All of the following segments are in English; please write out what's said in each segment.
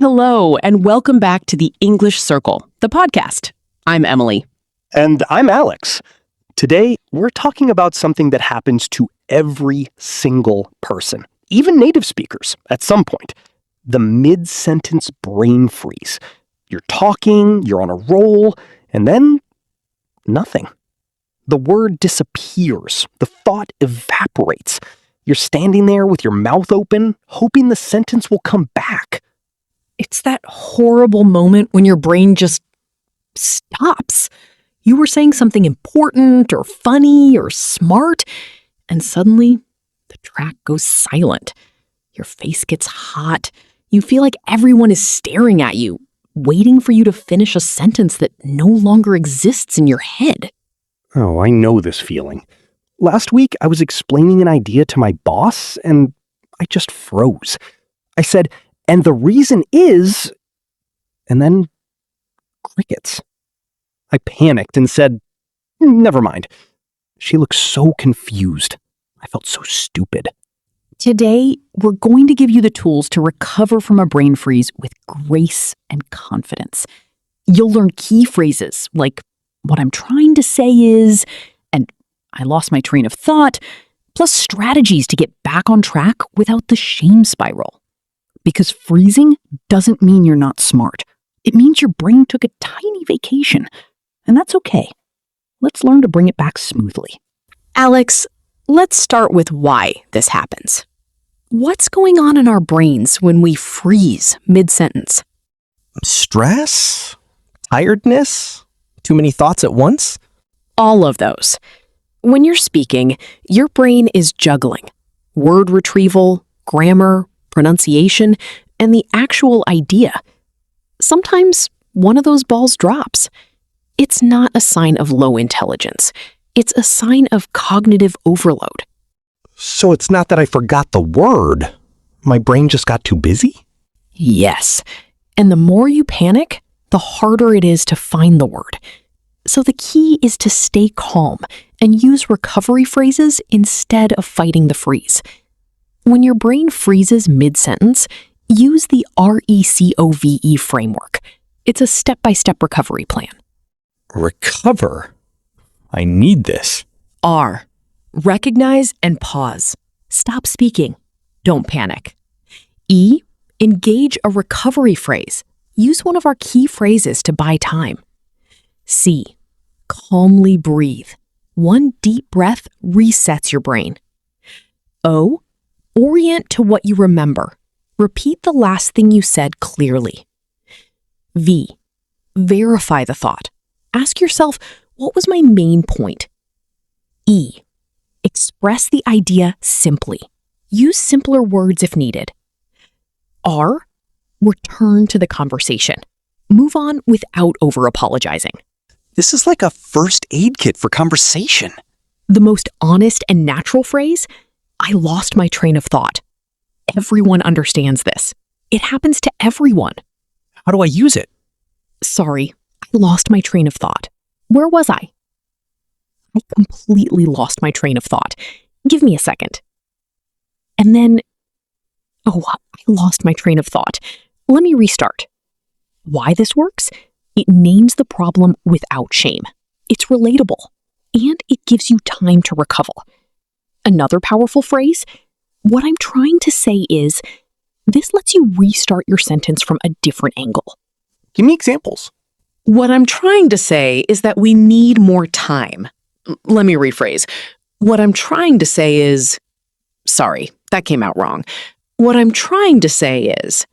Hello, and welcome back to the English Circle, the podcast. I'm Emily. And I'm Alex. Today, we're talking about something that happens to every single person, even native speakers, at some point. The mid-sentence brain freeze. You're talking, you're on a roll, and then nothing. The word disappears. The thought evaporates. You're standing there with your mouth open, hoping the sentence will come back. It's that horrible moment when your brain just stops. You were saying something important or funny or smart, and suddenly the track goes silent. Your face gets hot. You feel like everyone is staring at you, waiting for you to finish a sentence that no longer exists in your head. Oh, I know this feeling. Last week, I was explaining an idea to my boss, and I just froze. I said, "And the reason is," and then crickets. I panicked and said, "Never mind." She looked so confused. I felt so stupid. Today, we're going to give you the tools to recover from a brain freeze with grace and confidence. You'll learn key phrases like, "What I'm trying to say is," and "I lost my train of thought," plus strategies to get back on track without the shame spiral. Because freezing doesn't mean you're not smart. It means your brain took a tiny vacation, and that's okay. Let's learn to bring it back smoothly. Alex, let's start with why this happens. What's going on in our brains when we freeze mid-sentence? Stress? Tiredness? Too many thoughts at once? All of those. When you're speaking, your brain is juggling word retrieval, grammar, pronunciation, and the actual idea. Sometimes one of those balls drops. It's not a sign of low intelligence. It's a sign of cognitive overload. So it's not that I forgot the word. My brain just got too busy? Yes. And the more you panic, the harder it is to find the word. So the key is to stay calm and use recovery phrases instead of fighting the freeze. When your brain freezes mid-sentence, use the R.E.C.O.V.E.R framework. It's a step-by-step recovery plan. Recover? I need this. R. Recognize and pause. Stop speaking. Don't panic. E. Engage a recovery phrase. Use one of our key phrases to buy time. C. Calmly breathe. One deep breath resets your brain. O. Orient to what you remember. Repeat the last thing you said clearly. V. Verify the thought. Ask yourself, what was my main point? E. Express the idea simply. Use simpler words if needed. R. Return to the conversation. Move on without over-apologizing. This is like a first aid kit for conversation. The most honest and natural phrase, "I lost my train of thought." Everyone understands this. It happens to everyone. How do I use it? Sorry, I lost my train of thought. Where was I? I completely lost my train of thought. Give me a second. And then, I lost my train of thought. Let me restart. Why this works? It names the problem without shame. It's relatable, and it gives you time to recover. Another powerful phrase, "What I'm trying to say is," this lets you restart your sentence from a different angle. Give me examples. What I'm trying to say is that we need more time. Let me rephrase. What I'm trying to say is, sorry, that came out wrong. What I'm trying to say is,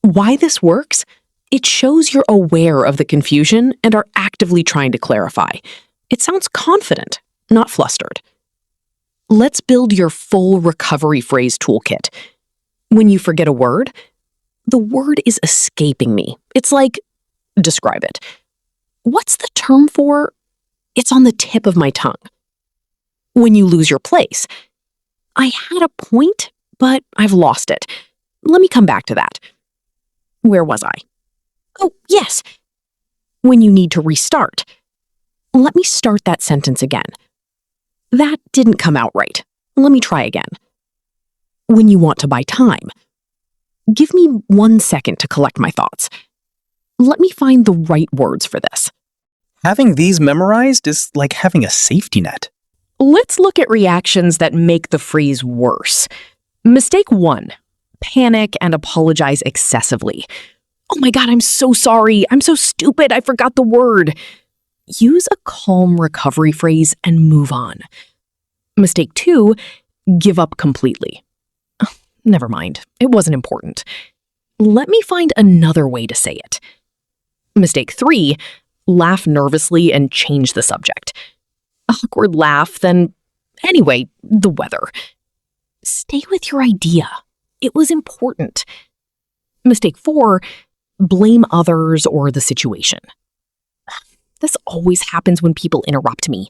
why this works? It shows you're aware of the confusion and are actively trying to clarify. It sounds confident, not flustered. Let's build your full recovery phrase toolkit. When you forget a word, the word is escaping me. It's like, describe it. What's the term for? It's on the tip of my tongue. When you lose your place, I had a point, but I've lost it. Let me come back to that. Where was I? Oh, yes. When you need to restart. Let me start that sentence again. That didn't come out right. Let me try again. When you want to buy time. Give me 1 second to collect my thoughts. Let me find the right words for this. Having these memorized is like having a safety net. Let's look at reactions that make the freeze worse. Mistake 1. Panic and apologize excessively. Oh my God, I'm so sorry. I'm so stupid. I forgot the word. Use a calm recovery phrase and move on. Mistake 2. Give up completely. Never mind. It wasn't important. Let me find another way to say it. Mistake 3. Laugh nervously and change the subject. Awkward laugh, then anyway, the weather. Stay with your idea. It was important. Mistake 4. Blame others or the situation. This always happens when people interrupt me.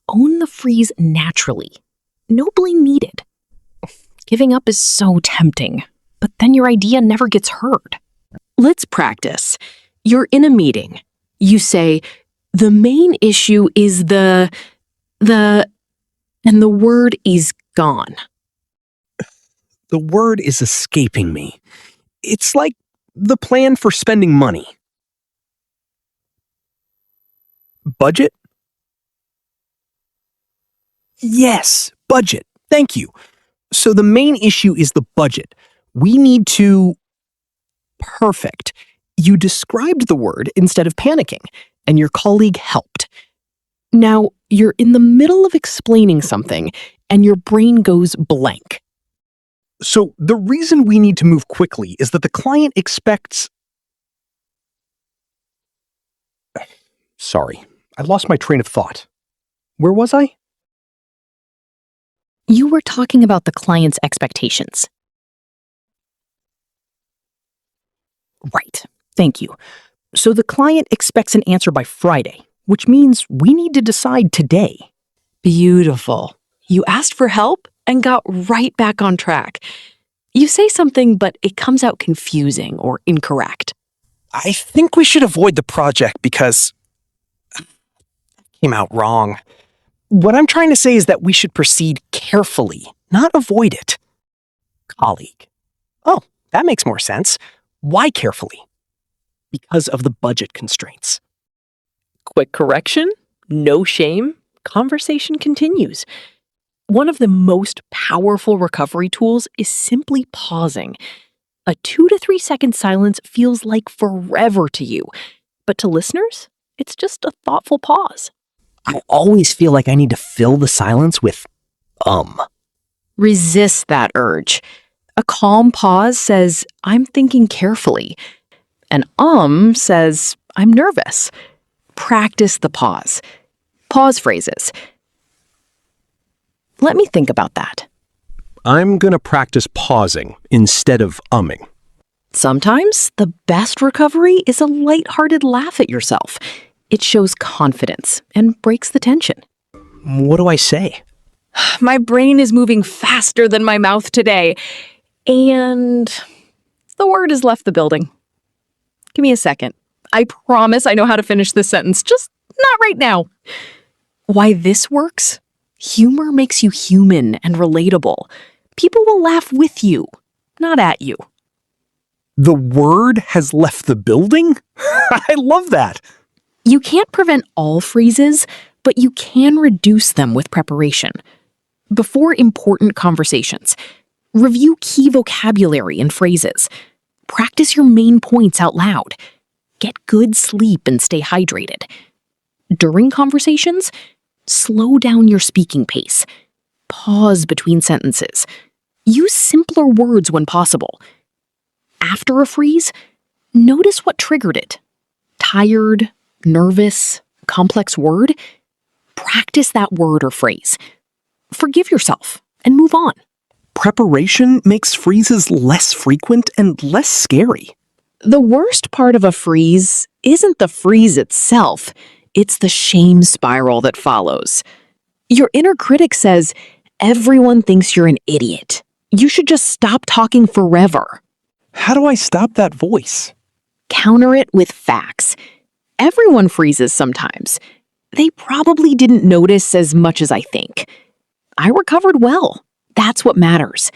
Own the freeze naturally. No blame needed. Giving up is so tempting, but then your idea never gets heard. Let's practice. You're in a meeting. You say, the main issue is and the word is gone. The word is escaping me. It's like the plan for spending money. Budget? Yes, budget. Thank you. So the main issue is the budget. We need to... Perfect. You described the word instead of panicking, and your colleague helped. Now, you're in the middle of explaining something, and your brain goes blank. So the reason we need to move quickly is that the client expects... Sorry, I lost my train of thought. Where was I? You were talking about the client's expectations. Right. Thank you. So the client expects an answer by Friday, which means we need to decide today. Beautiful. You asked for help and got right back on track. You say something, but it comes out confusing or incorrect. I think we should avoid the project because... it came out wrong. What I'm trying to say is that we should proceed carefully, not avoid it. Colleague. Oh, that makes more sense. Why carefully? Because of the budget constraints. Quick correction, no shame, conversation continues. One of the most powerful recovery tools is simply pausing. A 2 to 3 second silence feels like forever to you, but to listeners, it's just a thoughtful pause. I always feel like I need to fill the silence with Resist that urge. A calm pause says, I'm thinking carefully. An says, I'm nervous. Practice the pause. Pause phrases. Let me think about that. I'm gonna practice pausing instead of umming. Sometimes the best recovery is a lighthearted laugh at yourself. It shows confidence and breaks the tension. What do I say? My brain is moving faster than my mouth today, and the word has left the building. Give me a second. I promise I know how to finish this sentence, just not right now. Why this works? Humor makes you human and relatable. People will laugh with you, not at you. The word has left the building? I love that. You can't prevent all freezes, but you can reduce them with preparation. Before important conversations, review key vocabulary and phrases. Practice your main points out loud. Get good sleep and stay hydrated. During conversations, slow down your speaking pace. Pause between sentences. Use simpler words when possible. After a freeze, notice what triggered it. Tired, nervous, complex word? Practice that word or phrase. Forgive yourself and move on. Preparation makes freezes less frequent and less scary. The worst part of a freeze isn't the freeze itself, it's the shame spiral that follows. Your inner critic says, everyone thinks you're an idiot. You should just stop talking forever. How do I stop that voice? Counter it with facts. Everyone freezes sometimes. They probably didn't notice as much as I think. I recovered well. That's what matters.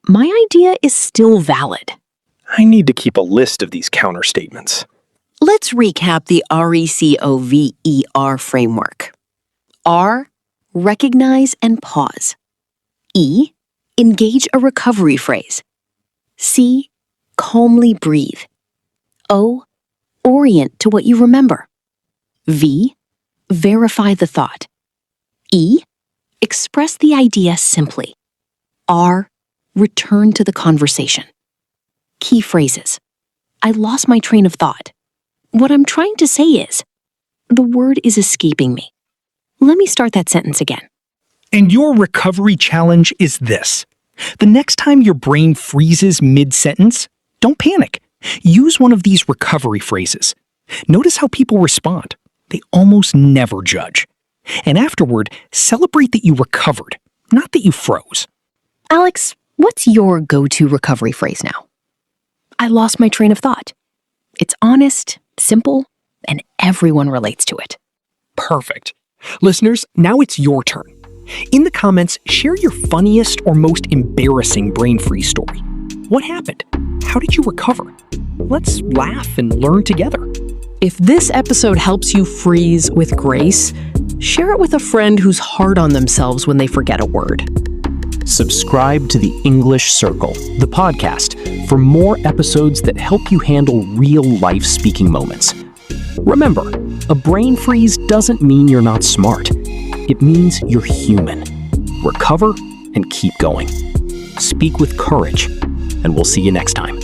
my idea is still valid. I need to keep a list of these counterstatements. Let's recap the R.E.C.O.V.E.R framework. R, recognize and pause. E, engage a recovery phrase. C, calmly breathe. O, orient to what you remember. V, verify the thought. E, express the idea simply. R, return to the conversation. Key phrases. I lost my train of thought. What I'm trying to say is, the word is escaping me. Let me start that sentence again. And your recovery challenge is this. The next time your brain freezes mid-sentence, don't panic. Use one of these recovery phrases. Notice how people respond. They almost never judge. And afterward, celebrate that you recovered, not that you froze. Alex, what's your go-to recovery phrase now? I lost my train of thought. It's honest, simple, and everyone relates to it. Perfect. Listeners, now it's your turn. In the comments, share your funniest or most embarrassing brain freeze story. What happened? How did you recover? Let's laugh and learn together. If this episode helps you freeze with grace, share it with a friend who's hard on themselves when they forget a word. Subscribe to the English Circle, the podcast, for more episodes that help you handle real-life speaking moments. Remember, a brain freeze doesn't mean you're not smart. It means you're human. Recover and keep going. Speak with courage, and we'll see you next time.